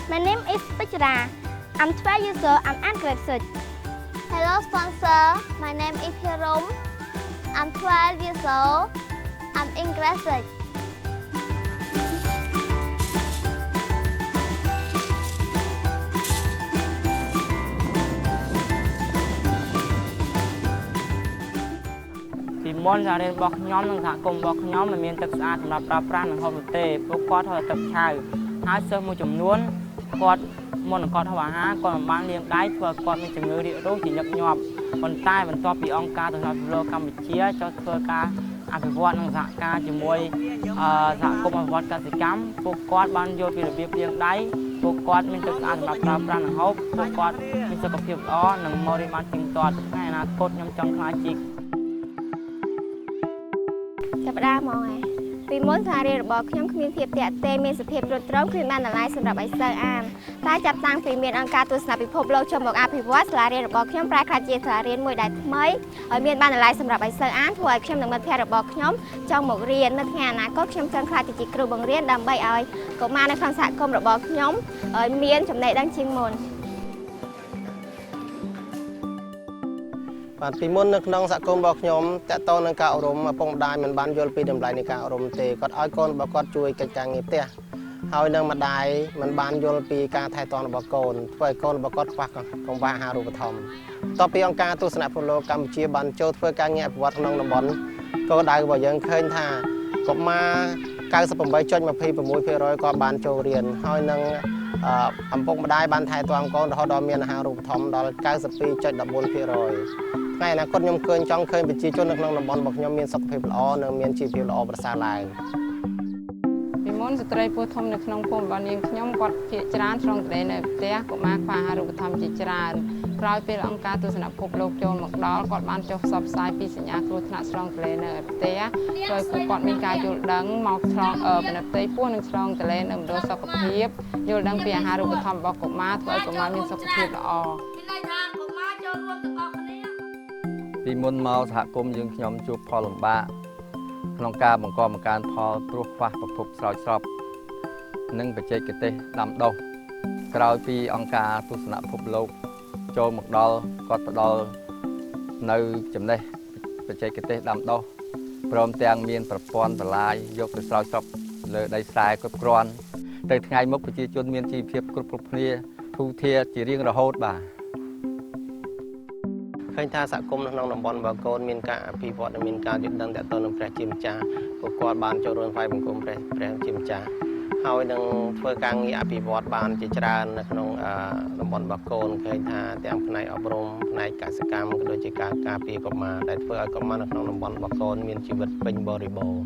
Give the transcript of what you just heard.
My name is Pichara. I'm 12 years old. I'm at grade 6. Hello, sponsor. My name is Hirom. I'm 12 years old. I'm in grade 6. Môn ra đến bọc nhóm nâng thả cùng bọc nhóm là miền tập xãសម្រាប់ប្រើប្រាស់នឹងហូបទេពួកគាត់ធ្វើទឹកឆៅហើយសិស្សមួយចំនួនគាត់មុននឹងគាត់ហូបអាហារគាត់មិនបានលាងដៃធ្វើគាត់មានជំងឺរាគរូសជាញឹកញាប់ប៉ុន្តែបន្ទាប់ពីអង្គការទំនាក់ទំនងកម្ពុជាចុះធ្វើការអភិវឌ្ឍនិងសហការជាមួយសហគមន៍អភិវឌ្ឍកសិកម្មពួកគាត់បានយល់ពីរបៀបលាងដៃពួកគាត់មានទឹកស្អាតសម្រាប់ប្រើប្រាស់នឹងហូបពួកគាត់មានសុខភាពល្អនិងមករៀនបានទៀងទាត់ថ្ងៃអនាគតខ្ញុំចង់ខ្លាចជាចាប់ផ្ដើមហ្មងឯងពីមុនសាលារៀនរបស់ខ្ញុំគ្មានភាពតាក់ទងមានសភាពទ្រុឌទ្រោមគ្មានបានតម្លៃសម្រាប់ឲ្យសិស្សអានតែចាប់តាំងពីមានអង្គការទស្សនពិភពលោកចូលមកអភិវឌ្ឍសាលារៀនរបស់ខ្ញុំប្រែក្លាយជាសាលារៀនមួយដែលថ្មីឲ្យមានបានតម្លៃសម្រាប់ឲ្យសិស្សអានធ្វើឲ្យខ្ញុំនិងមិត្តភ័ក្តិរបស់ខ្ញុំចង់មករៀននៅថ្ងៃអនាគតខ្ញុំចង់ក្លាយជាគ្រូបង្រៀនដើម្បីឲ្យកុមារនៅក្នុងសហគមន៍របស់ខ្ញុំឲ្យមានចំណេះដឹងជាងមុនបាទពីមុននៅក្នុងសហគមន៍របស់ខ្ញុំតកតនឹងការអប់រំឪពុកម្ដាយមិនបានយល់ពីតម្លៃនៃការអប់រំទេគាត់ឲ្យកូនរបស់គាត់ជួយកិច្ចការងារផ្ទះហើយនឹងម្ដាយមិនបានយល់ពីការថែទាំរបស់កូនធ្វើឲ្យកូនរបស់គាត់ខ្វះកង្វះអាហារូបត្ថម្ភបន្ទាប់ពីអង្គការទស្សនវិជ្ជាកម្ពុជាបានចូលធ្វើការងារអភិវឌ្ឍក្នុងតំបន់គោលដៅរបស់យើងឃើញថាកុមារ 98.26% ក៏បានចូលរៀនហើយនឹងឪពុកម្ដាយបានថែទាំកូនរហូតដល់មានអាហារូបត្ថម្ភដល់ 92.14% ថ្ងៃអនាគតខ្ញុំចង់ឃើញប្រជាជននៅក្នុងតំបន់របស់ខ្ញុំមានសុខភាពល្អនិងមានជីវភាពល្អប្រសើរឡើងពីមុនស្ត្រីពោះធំនៅក្នុងភូមិរបស់នាងខ្ញុំគាត់ជាច្រើនស្រង់ត្រេនៅផ្ទះកុមារខ្វះអាហារូបត្ថម្ភជាច្រើនក្រោយពេលអង្គការទស្សនពិភពលោកចូលមកដល់គាត់បានចុះផ្សព្វផ្សាយពីសញ្ញាគ្រោះថ្នាក់ស្រង់ត្រេនៅផ្ទះដោយពួកគាត់មានការយល់ដឹងមកឆ្លងបណ្ឌិតផ្ទៃពោះនិងឆ្លងត្រេនៅមណ្ឌលសុខភាពយល់ដឹងពីអាហារូបត្ថម្ភរបស់កុមារធ្វើឲ្យកុមារមានសុខភាពល្អពីមុនមកសហគមន៍យើងខ្ញុំជួបផលលំបាកក្នុងការបង្កបង្កើនផលព្រោះខ្វះប្រភពស្រោចស្រពនិងបច្ចេកទេសដាំដុះក្រោយពីអង្គការទស្សនពិភពលោកចូលមកដល់គាត់ផ្ដល់នៅចំណេះបច្ចេកទេសដាំដុះព្រមទាំងមានប្រព័ន្ធបន្លាយយកទៅស្រោចស្រពលើដីស្រែគ្រប់គ្រាន់ទៅថ្ងៃមុខប្រជាជនមានជីវភាពគ្រប់គ្នាធូរធារជារៀងរហូតបាទឃើញថាសហគមន៍នៅក្នុងតំបន់របស់កូនមានការអភិវឌ្ឍនិងមានការយល់ដឹងទាក់ទងនឹងព្រះជាម្ចាស់ពួកគាត់បានចូលរួមថ្វាយបង្គំព្រះជាម្ចាស់ហើយនឹងធ្វើការងារអភិវឌ្ឍបានជាច្រើននៅក្នុងតំបន់របស់កូនឃើញថាទាំងផ្នែកអប់រំផ្នែកកសិកម្មក៏ដូចជាការការពារកុមារដែលធ្វើឲ្យកុមារនៅក្នុងតំបន់របស់កូនមានជីវិតពេញបរិបូរណ៍